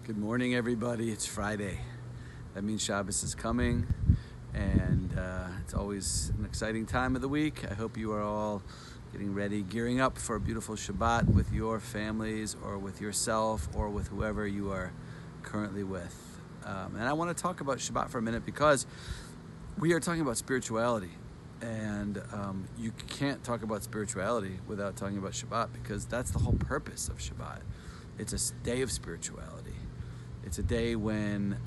Good morning, everybody. It's Friday. That means Shabbos is coming, and it's always an exciting time of the week. I hope you are all getting ready, gearing up for a beautiful Shabbat with your families or with yourself or with whoever you are currently with. And I want to talk about Shabbat for a minute because we are talking about spirituality. And you can't talk about spirituality without talking about Shabbat, because that's the whole purpose of Shabbat. It's a day of spirituality. It's a day when,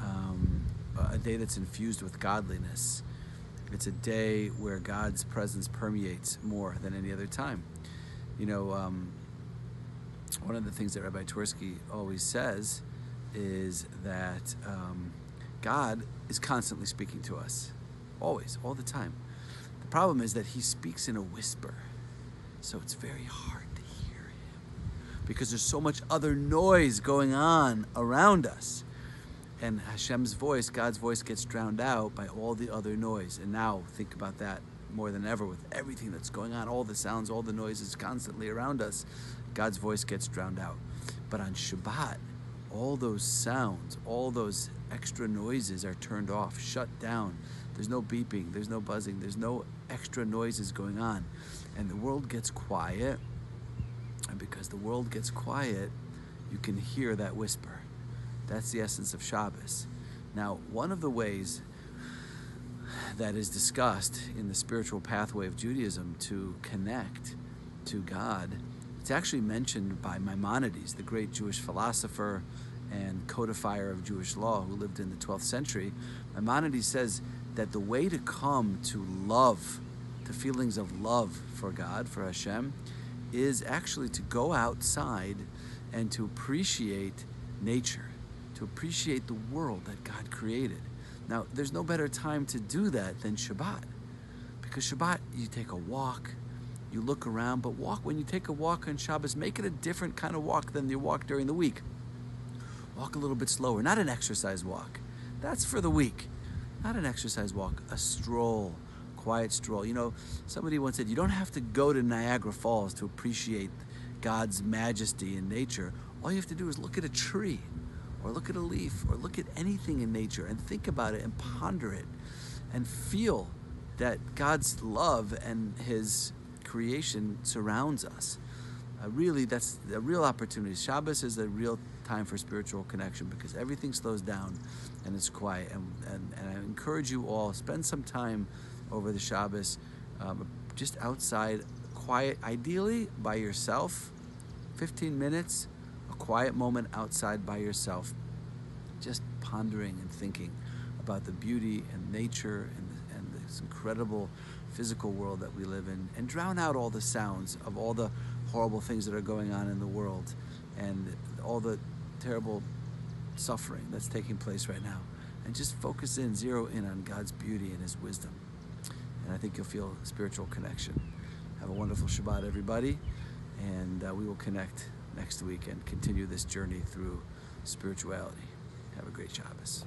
a day that's infused with godliness. It's a day where God's presence permeates more than any other time. You know, one of the things that Rabbi Twersky always says is that God is constantly speaking to us. Always, all the time. The problem is that he speaks in a whisper. So it's very hard to hear him because there's so much other noise going on around us. And Hashem's voice, God's voice, gets drowned out by all the other noise. And now think about that more than ever with everything that's going on, all the sounds, all the noises constantly around us. God's voice gets drowned out. But on Shabbat, all those sounds, all those extra noises are turned off, shut down. There's no beeping, there's no buzzing, there's no extra noises going on. And the world gets quiet. And because the world gets quiet, you can hear that whisper. That's the essence of Shabbos. Now, one of the ways that is discussed in the spiritual pathway of Judaism to connect to God, it's actually mentioned by Maimonides, the great Jewish philosopher and codifier of Jewish law who lived in the 12th century. Maimonides says that the way to come to love, to feelings of love for God, for Hashem, is actually to go outside and to appreciate nature, to appreciate the world that God created. Now, there's no better time to do that than Shabbat, because Shabbat, you take a walk, you look around, but when you take a walk on Shabbos, make it a different kind of walk than you walk during the week. Walk a little bit slower, not an exercise walk. That's for the week. Not an exercise walk, a stroll, quiet stroll. You know, somebody once said, you don't have to go to Niagara Falls to appreciate God's majesty in nature. All you have to do is look at a tree, or look at a leaf, or look at anything in nature and think about it and ponder it and feel that God's love and his creation surrounds us. Really, that's a real opportunity. Shabbos is a real time for spiritual connection because everything slows down and it's quiet. And I encourage you all, spend some time over the Shabbos just outside, quiet, ideally by yourself, 15 minutes, a quiet moment outside by yourself, just pondering and thinking about the beauty and nature and this incredible physical world that we live in, and drown out all the sounds of all the horrible things that are going on in the world and all the terrible suffering that's taking place right now, and just focus in, zero in on God's beauty and his wisdom. And I think you'll feel a spiritual connection. Have a wonderful Shabbat, everybody, and we will connect next week and continue this journey through spirituality. Have a great Shabbos.